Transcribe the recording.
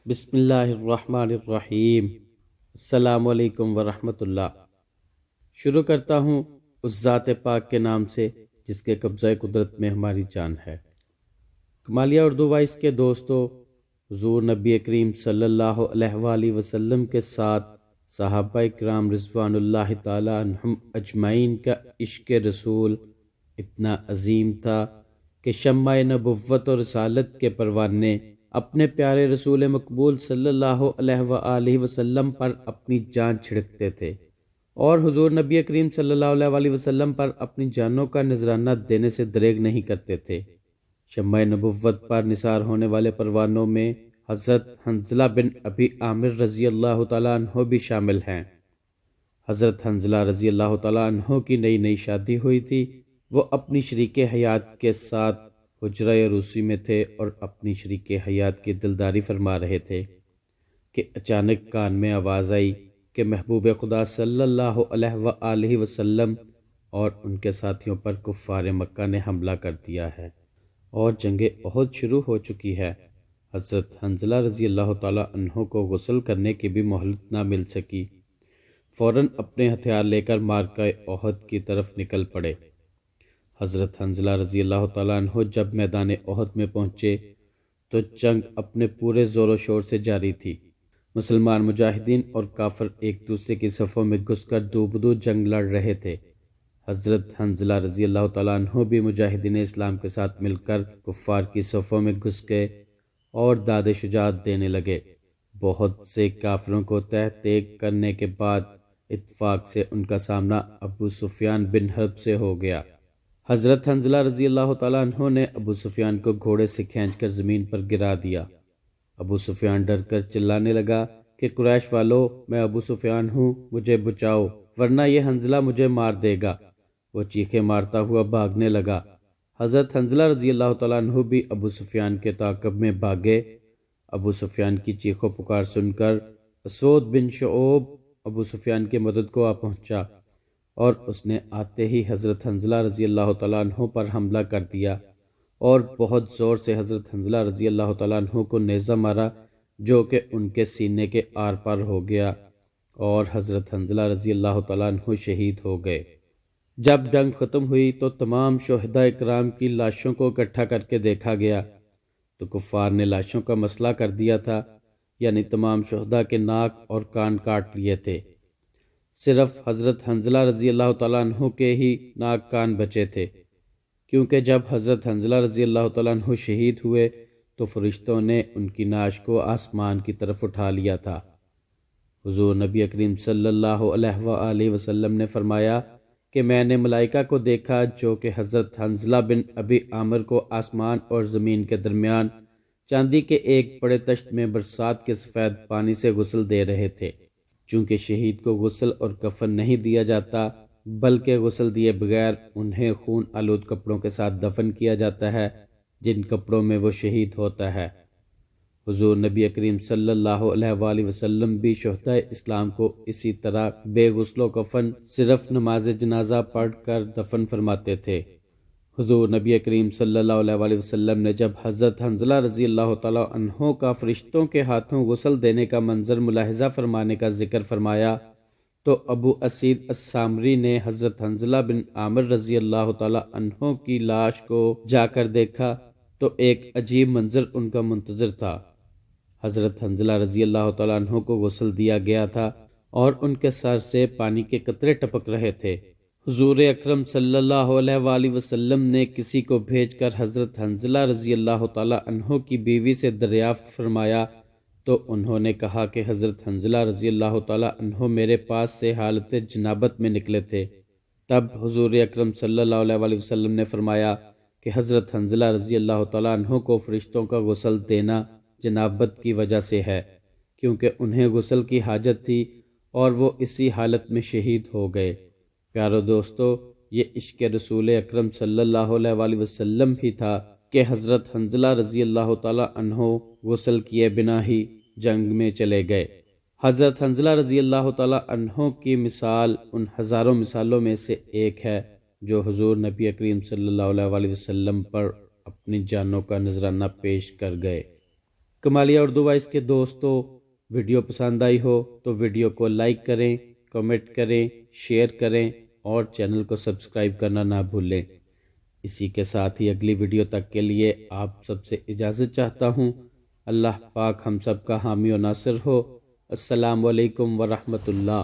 بسم اللہ الرحمن الرحیم۔ السلام علیکم ورحمۃ اللہ۔ شروع کرتا ہوں اس ذات پاک کے نام سے جس کے قبضہ قدرت میں ہماری جان ہے۔ کمالیہ اردو وائس کے دوستو، حضور نبی کریم صلی اللہ علیہ وآلہ وسلم کے ساتھ صحابہ کرام رضوان اللہ تعالی عنہم اجمعین کا عشق رسول اتنا عظیم تھا کہ شمع نبوت اور رسالت کے پروانے اپنے پیارے رسول مقبول صلی اللہ علیہ وآلہ وسلم پر اپنی جان چھڑکتے تھے، اور حضور نبی کریم صلی اللہ علیہ وآلہ وسلم پر اپنی جانوں کا نذرانہ دینے سے دریغ نہیں کرتے تھے۔ شمع نبوت پر نثار ہونے والے پروانوں میں حضرت حنظلہ بن ابی عامر رضی اللہ تعالیٰ عنہ بھی شامل ہیں۔ حضرت حنظلہ رضی اللہ تعالیٰ عنہ کی نئی شادی ہوئی تھی۔ وہ اپنی شریک حیات کے ساتھ حجرہ عروسی میں تھے اور اپنی شریک حیات کی دلداری فرما رہے تھے کہ اچانک کان میں آواز آئی کہ محبوب خدا صلی اللہ علیہ وآلہ وسلم اور ان کے ساتھیوں پر کفار مکہ نے حملہ کر دیا ہے اور جنگ احد شروع ہو چکی ہے۔ حضرت حنظلہ رضی اللہ تعالیٰ عنہ کو غسل کرنے کی بھی مہلت نہ مل سکی، فوراً اپنے ہتھیار لے کر مارکہ احد کی طرف نکل پڑے۔ حضرت حنظلہ رضی اللہ تعالیٰ عنہ جب میدان احد میں پہنچے تو جنگ اپنے پورے زور و شور سے جاری تھی۔ مسلمان مجاہدین اور کافر ایک دوسرے کی صفوں میں گھس کر دو بدو جنگ لڑ رہے تھے۔ حضرت حنظلہ رضی اللہ تعالیٰ عنہ بھی مجاہدین اسلام کے ساتھ مل کر کفار کی صفوں میں گھس گئے اور داد شجاعت دینے لگے۔ بہت سے کافروں کو تہ تیگ کرنے کے بعد اتفاق سے ان کا سامنا ابو سفیان بن حرب سے ہو گیا۔ حضرت حنظلہ رضی اللہ تعالیٰ عنہ نے ابو سفیان کو گھوڑے سے کھینچ کر زمین پر گرا دیا۔ ابو سفیان ڈر کر چلانے لگا کہ قریش والو، میں ابو سفیان ہوں، مجھے بچاؤ ورنہ یہ حنظلہ مجھے مار دے گا۔ وہ چیخیں مارتا ہوا بھاگنے لگا۔ حضرت حنظلہ رضی اللہ تعالیٰ عنہ بھی ابو سفیان کے تعاقب میں بھاگے۔ ابو سفیان کی چیخ و پکار سن کر اسود بن شعوب ابو سفیان کی مدد کو آ پہنچا اور اس نے آتے ہی حضرت حنظلہ رضی اللہ تعالیٰ عنہ پر حملہ کر دیا اور بہت زور سے حضرت حنظلہ رضی اللہ تعالیٰ عنہ کو نیزہ مارا جو کہ ان کے سینے کے آر پار ہو گیا اور حضرت حنظلہ رضی اللہ تعالیٰ عنہ شہید ہو گئے۔ جب جنگ ختم ہوئی تو تمام شہداء کرام کی لاشوں کو اکٹھا کر کے دیکھا گیا تو کفار نے لاشوں کا مسئلہ کر دیا تھا، یعنی تمام شہداء کے ناک اور کان کاٹ لیے تھے۔ صرف حضرت حنظلہ رضی اللہ تعالیٰ عنہ کے ہی ناک کان بچے تھے، کیونکہ جب حضرت حنظلہ رضی اللہ تعالیٰ عنہ شہید ہوئے تو فرشتوں نے ان کی نعش کو آسمان کی طرف اٹھا لیا تھا۔ حضور نبی کریم صلی اللہ علیہ وآلہ وسلم نے فرمایا کہ میں نے ملائکہ کو دیکھا جو کہ حضرت حنظلہ بن ابی عامر کو آسمان اور زمین کے درمیان چاندی کے ایک بڑے تشت میں برسات کے سفید پانی سے غسل دے رہے تھے۔ چونکہ شہید کو غسل اور کفن نہیں دیا جاتا بلکہ غسل دیے بغیر انہیں خون آلود کپڑوں کے ساتھ دفن کیا جاتا ہے جن کپڑوں میں وہ شہید ہوتا ہے۔ حضور نبی کریم صلی اللہ علیہ وآلہ وسلم بھی شہداء اسلام کو اسی طرح بے غسل و کفن صرف نماز جنازہ پڑھ کر دفن فرماتے تھے۔ حضور نبی کریم صلی اللہ علیہ وآلہ وسلم نے جب حضرت حنظلہ رضی اللہ تعالیٰ عنہ کا فرشتوں کے ہاتھوں غسل دینے کا منظر ملاحظہ فرمانے کا ذکر فرمایا تو ابو اسید السامری نے حضرت حنظلہ بن عامر رضی اللہ تعالیٰ عنہ کی لاش کو جا کر دیکھا تو ایک عجیب منظر ان کا منتظر تھا۔ حضرت حنظلہ رضی اللہ تعالیٰ عنہ کو غسل دیا گیا تھا اور ان کے سر سے پانی کے قطرے ٹپک رہے تھے۔ حضور اکرم صلی اللہ علیہ وآلہ وسلم نے کسی کو بھیج کر حضرت حنظلہ رضی اللہ تعالیٰ عنہ کی بیوی سے دریافت فرمایا تو انہوں نے کہا کہ حضرت حنظلہ رضی اللہ تعالیٰ عنہ میرے پاس سے حالت جنابت میں نکلے تھے۔ تب حضور اکرم صلی اللہ علیہ وآلہ وسلم نے فرمایا کہ حضرت حنظلہ رضی اللہ تعالیٰ عنہ کو فرشتوں کا غسل دینا جنابت کی وجہ سے ہے، کیونکہ انہیں غسل کی حاجت تھی اور وہ اسی حالت میں شہید ہو گئے۔ پیارو دوستو، یہ عشق رسول اکرم صلی اللہ علیہ وآلہ وسلم ہی تھا کہ حضرت حنظلہ رضی اللہ تعالیٰ عنہ غسل کیے بنا ہی جنگ میں چلے گئے۔ حضرت حنظلہ رضی اللہ تعالیٰ عنہ کی مثال ان ہزاروں مثالوں میں سے ایک ہے جو حضور نبی کریم صلی اللہ علیہ وآلہ وسلم پر اپنی جانوں کا نذرانہ پیش کر گئے۔ کمالیہ اردو وائس کے دوستوں، ویڈیو پسند آئی ہو تو ویڈیو کو لائک کریں، کمنٹ کریں، شیئر کریں اور چینل کو سبسکرائب کرنا نہ بھولیں۔ اسی کے ساتھ ہی اگلی ویڈیو تک کے لیے آپ سب سے اجازت چاہتا ہوں۔ اللہ پاک ہم سب کا حامی و ناصر ہو۔ السلام علیکم ورحمۃ اللہ۔